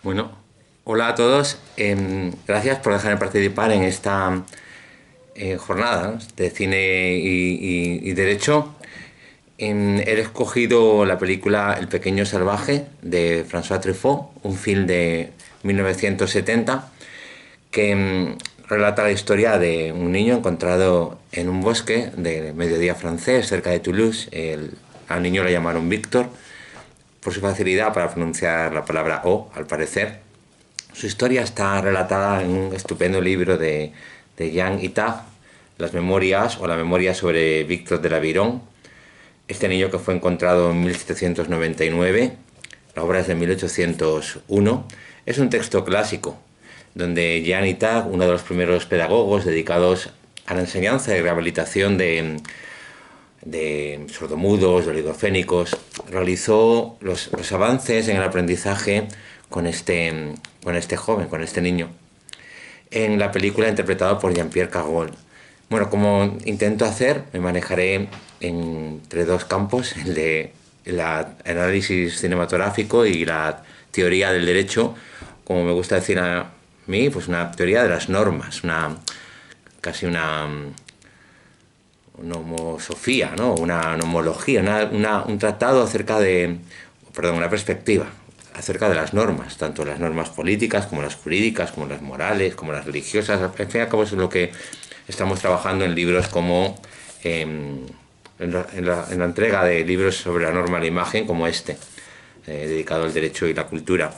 Bueno, hola a todos. Gracias por dejarme participar en esta jornada, ¿no?, de cine y derecho. He escogido la película El pequeño salvaje de François Truffaut, un film de 1970 que relata la historia de un niño encontrado en un bosque de mediodía francés cerca de Toulouse. Al niño lo llamaron Víctor por su facilidad para pronunciar la palabra O, al parecer. Su historia está relatada en un estupendo libro de Jean Itard, Las Memorias o la memoria sobre Víctor de l'Aveyron. Este niño que fue encontrado en 1799, la obra es de 1801, es un texto clásico, donde Jean Itard, uno de los primeros pedagogos dedicados a la enseñanza y rehabilitación de sordomudos, de oligofénicos, realizó los avances en el aprendizaje con este joven, con este niño, en la película interpretada por Jean-Pierre Cargol. Bueno, como intento hacer, me manejaré entre dos campos, el de el análisis cinematográfico y la teoría del derecho, como me gusta decir a mí, pues una teoría de las normas, casi una nomosofía, ¿no? Una nomología, un tratado acerca de, perdón, una perspectiva acerca de las normas, tanto las normas políticas como las jurídicas, como las morales, como las religiosas. Al fin y al cabo es lo que estamos trabajando en libros como en la entrega de libros sobre la norma de la imagen, como dedicado al derecho y la cultura,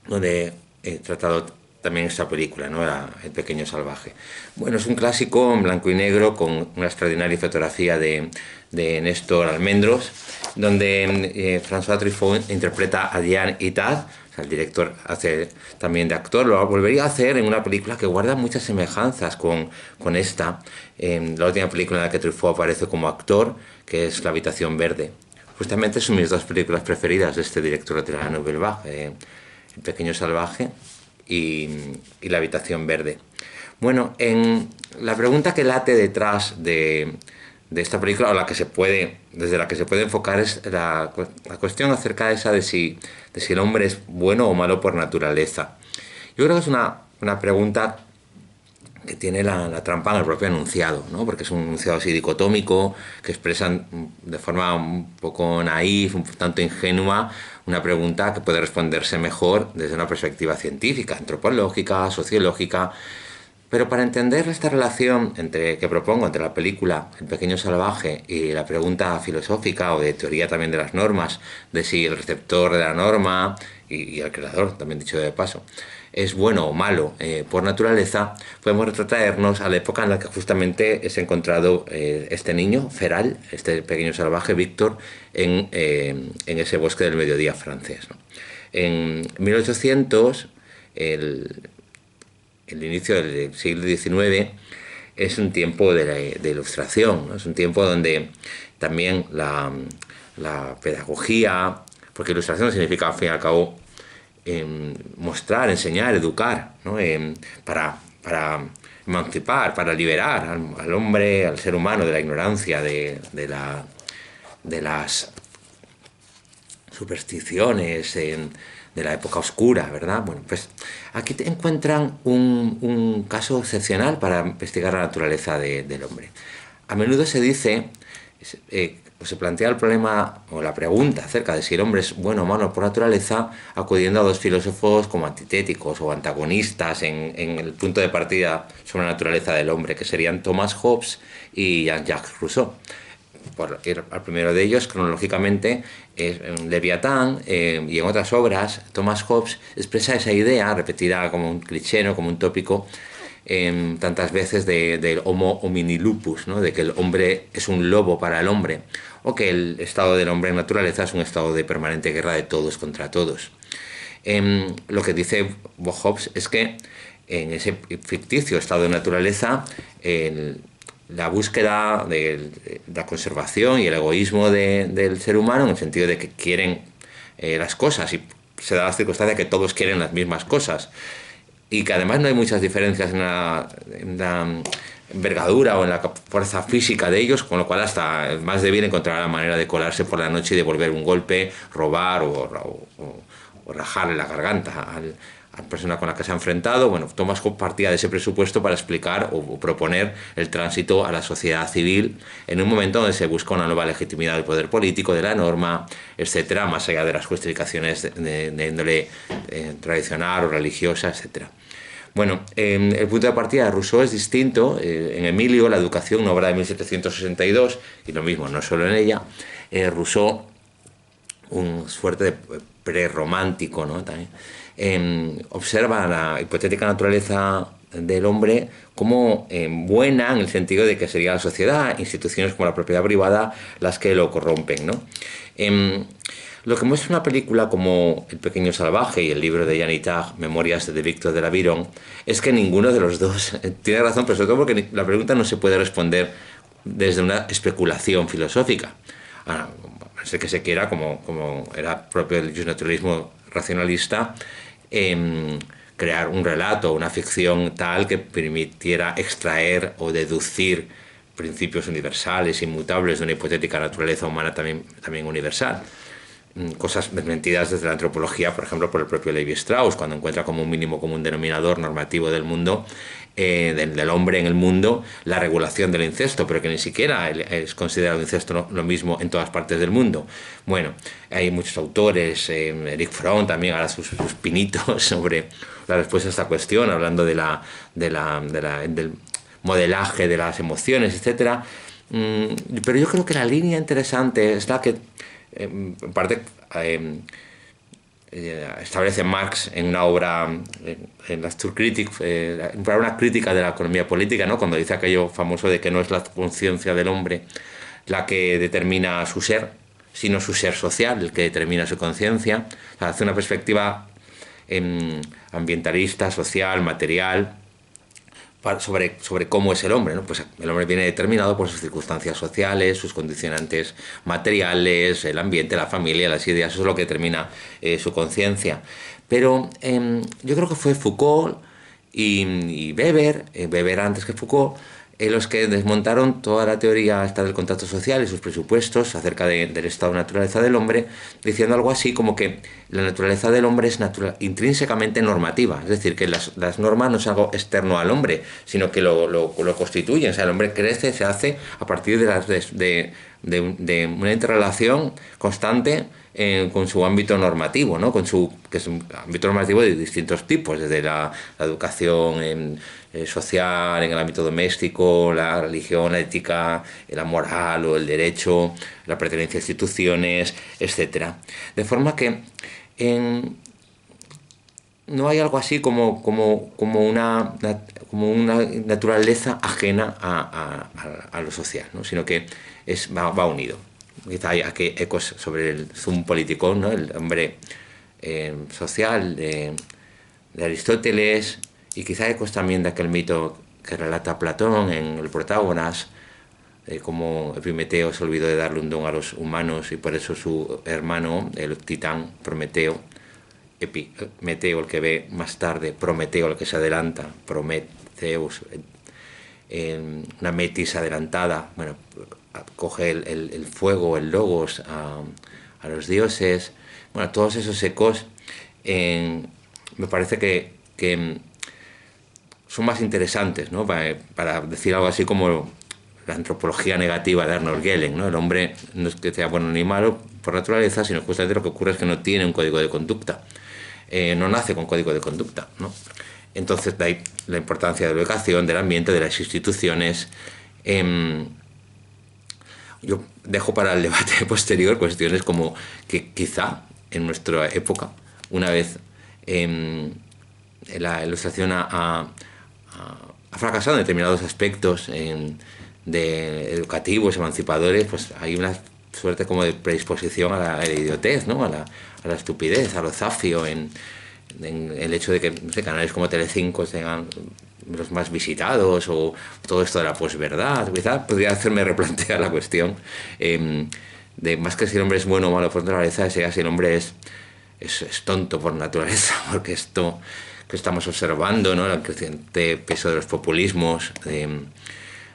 donde he tratado también esta película, ¿no?, El pequeño salvaje. Bueno, es un clásico en blanco y negro con una extraordinaria fotografía de Néstor Almendros, donde François Truffaut interpreta a Jean Itard. O sea, el director hace también de actor. Lo volvería a hacer en una película que guarda muchas semejanzas con esta. La última película en la que Truffaut aparece como actor, que es La habitación verde. Justamente son mis dos películas preferidas de este director de la Nouvelle Vague, El pequeño salvaje y La habitación verde. Bueno, la pregunta que late detrás de esta película, o desde la que se puede enfocar, es la cuestión acerca de esa de si el hombre es bueno o malo por naturaleza. Yo creo que es una pregunta que tiene la trampa en el propio enunciado, ¿no? Porque es un enunciado así dicotómico, que expresa de forma un poco naif, un tanto ingenua, una pregunta que puede responderse mejor desde una perspectiva científica, antropológica, sociológica. Pero para entender esta relación que propongo entre la película El pequeño salvaje y la pregunta filosófica o de teoría también de las normas, de si el receptor de la norma y el creador, también dicho de paso, es bueno o malo por naturaleza, podemos retrotraernos a la época en la que justamente es encontrado este niño feral, este pequeño salvaje, Víctor, en ese bosque del mediodía francés, ¿no? En 1800, el inicio del siglo XIX es un tiempo de ilustración, ¿no? Es un tiempo donde también la pedagogía, porque ilustración significa al fin y al cabo mostrar, enseñar, educar, ¿no? Para emancipar, para liberar al hombre, al ser humano de la ignorancia, de las supersticiones, de la época oscura, ¿verdad? Bueno, pues aquí te encuentran un caso excepcional para investigar la naturaleza del hombre. A menudo se dice, se plantea el problema o la pregunta acerca de si el hombre es bueno o malo por naturaleza, acudiendo a dos filósofos como antitéticos o antagonistas en el punto de partida sobre la naturaleza del hombre, que serían Thomas Hobbes y Jean-Jacques Rousseau. Por ir al primero de ellos, cronológicamente, en Leviatán y en otras obras, Thomas Hobbes expresa esa idea, repetida como un cliché, ¿no?, como un tópico, tantas veces del homo homini lupus, ¿no?, de que el hombre es un lobo para el hombre, o que el estado del hombre en naturaleza es un estado de permanente guerra de todos contra todos. Lo que dice Hobbes es que en ese ficticio estado de naturaleza, la búsqueda de la conservación y el egoísmo del ser humano, en el sentido de que quieren las cosas, y se da la circunstancia que todos quieren las mismas cosas, y que además no hay muchas diferencias en la envergadura o en la fuerza física de ellos, con lo cual hasta el más débil encontrará la manera de colarse por la noche y devolver un golpe, robar o o rajarle la garganta a la persona con la que se ha enfrentado. Bueno, tomas partida de ese presupuesto para explicar o proponer el tránsito a la sociedad civil en un momento donde se busca una nueva legitimidad del poder político, de la norma, etcétera, más allá de las justificaciones de índole tradicional o religiosa, etcétera. Bueno, el punto de partida de Rousseau es distinto. En Emilio, La educación, una obra de 1762, y lo mismo, no solo en ella, Rousseau, un suerte de prerromántico, ¿no? También, observa la hipotética naturaleza del hombre como buena, en el sentido de que sería la sociedad, instituciones como la propiedad privada, las que lo corrompen, ¿no? Lo que muestra una película como El pequeño salvaje y el libro de Jean Itard, Memorias de Víctor de la Viron, es que ninguno de los dos tiene razón, pero sobre todo porque la pregunta no se puede responder desde una especulación filosófica. Sé que se quiera, como era propio del justnaturalismo racionalista, crear un relato, una ficción tal que permitiera extraer o deducir principios universales, inmutables de una hipotética naturaleza humana también universal. Cosas desmentidas desde la antropología, por ejemplo, por el propio Levi-Strauss, cuando encuentra como un mínimo común denominador normativo del mundo, del hombre en el mundo, la regulación del incesto, pero que ni siquiera es considerado incesto lo mismo en todas partes del mundo. Bueno, hay muchos autores, Eric Fromm también hará sus pinitos sobre la respuesta a esta cuestión, hablando del modelaje de las emociones, etc. Pero yo creo que la línea interesante es la que en parte establece Marx en una obra, en la Sturkritik, para una crítica de la economía política, ¿no? Cuando dice aquello famoso de que no es la conciencia del hombre la que determina su ser, sino su ser social, el que determina su conciencia. O sea, hace una perspectiva ambientalista, social, material, sobre cómo es el hombre, ¿no? Pues el hombre viene determinado por sus circunstancias sociales, sus condicionantes materiales, el ambiente, la familia, las ideas, eso es lo que determina su conciencia. Pero yo creo que fue Foucault y Weber, Weber antes que Foucault, los que desmontaron toda la teoría esta del contacto social y sus presupuestos acerca del estado de naturaleza del hombre, diciendo algo así como que la naturaleza del hombre es intrínsecamente normativa, es decir, que las normas no es algo externo al hombre, sino que lo constituyen. O sea, el hombre crece, se hace a partir de una interrelación constante con su ámbito normativo, ¿no? Que es un ámbito normativo de distintos tipos, desde la educación social, en el ámbito doméstico, la religión, la ética, la moral o el derecho, la pertenencia a instituciones, etc. De forma que no hay algo así como una naturaleza ajena a lo social, ¿no? Sino que va unido. Quizá hay aquí ecos sobre el zoom político, ¿no? El hombre social de Aristóteles, y quizá ecos también de aquel mito que relata Platón en el Protágoras, como Epimeteo se olvidó de darle un don a los humanos y por eso su hermano, el titán Prometeo, Epimeteo el que ve más tarde, Prometeo el que se adelanta, Prometeus, una metis adelantada, bueno, coge el fuego, el logos a los dioses. Bueno, todos esos ecos me parece que son más interesantes, ¿no? Para decir algo así como la antropología negativa de Arnold Gehlen, ¿no? El hombre no es que sea bueno ni malo por naturaleza, sino justamente lo que ocurre es que no tiene un código de conducta, no nace con código de conducta, ¿no? Entonces, de ahí la importancia de la educación, del ambiente, de las instituciones. Yo dejo para el debate posterior cuestiones como que quizá en nuestra época, una vez la ilustración ha fracasado en determinados aspectos de educativos, emancipadores, pues hay una suerte como de predisposición a la idiotez, ¿no? a la estupidez, a lo zafio, en el hecho de que, no sé, canales como Telecinco sean los más visitados, o todo esto de la posverdad. Quizá podría hacerme replantear la cuestión de más que si el hombre es bueno o malo por naturaleza, sea si el hombre es tonto por naturaleza, porque esto que estamos observando, ¿no? El creciente peso de los populismos,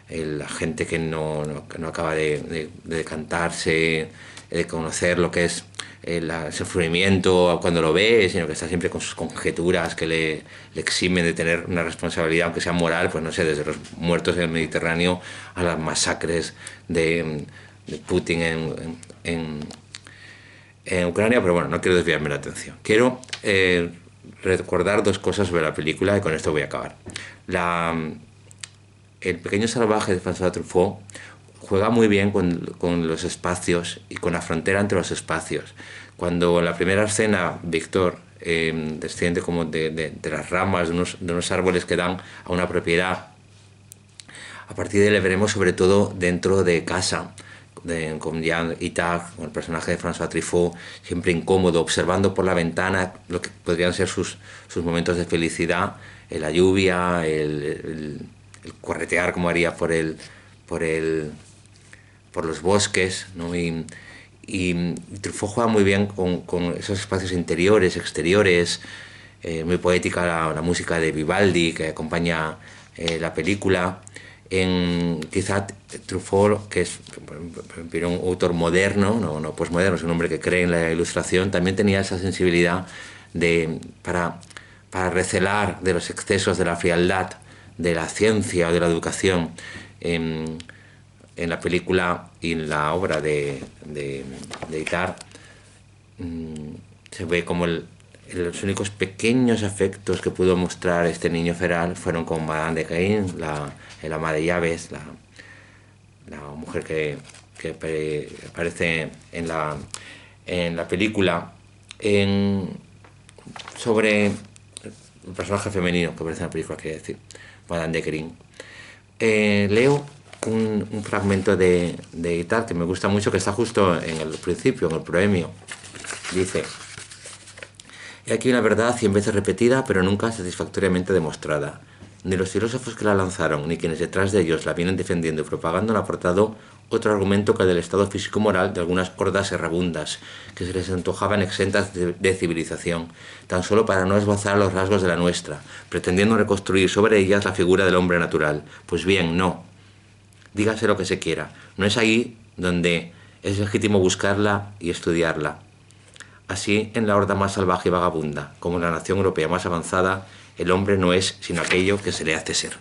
la gente que no acaba de decantarse, de conocer lo que es el sufrimiento cuando lo ve, sino que está siempre con sus conjeturas que le eximen de tener una responsabilidad, aunque sea moral, pues no sé, desde los muertos en el Mediterráneo a las masacres de Putin en Ucrania, pero bueno, no quiero desviarme la atención. Quiero recordar dos cosas sobre la película y con esto voy a acabar. El pequeño salvaje de François Truffaut juega muy bien con los espacios y con la frontera entre los espacios. Cuando en la primera escena Víctor desciende como de las ramas de unos árboles que dan a una propiedad, a partir de ahí le veremos sobre todo dentro de casa, con Jean Itard, con el personaje de François Truffaut, siempre incómodo, observando por la ventana lo que podrían ser sus momentos de felicidad, la lluvia, el corretear como haría por los bosques, ¿no? Y Truffaut juega muy bien con esos espacios interiores, exteriores, muy poética la música de Vivaldi que acompaña la película. Quizá Truffaut, que es un autor moderno, no posmoderno, es un hombre que cree en la ilustración, también tenía esa sensibilidad para recelar de los excesos de la frialdad de la ciencia o de la educación en la película y en la obra de Itard. Se ve como los únicos pequeños afectos que pudo mostrar este niño feral fueron con Madame de Caen, el ama de llaves, la mujer que aparece en la película, sobre el personaje femenino que aparece en la película, quiero decir, Madame de Caen. Leo un fragmento de Itard que me gusta mucho, que está justo en el principio, en el proemio. Dice: «He aquí una verdad 100 veces repetida, pero nunca satisfactoriamente demostrada. Ni los filósofos que la lanzaron, ni quienes detrás de ellos la vienen defendiendo y propagando han aportado otro argumento que el del estado físico-moral de algunas hordas errabundas, que se les antojaban exentas de civilización, tan solo para no esbozar los rasgos de la nuestra, pretendiendo reconstruir sobre ellas la figura del hombre natural. Pues bien, no. Dígase lo que se quiera. No es ahí donde es legítimo buscarla y estudiarla. Así, en la horda más salvaje y vagabunda, como en la nación europea más avanzada, el hombre no es sino aquello que se le hace ser».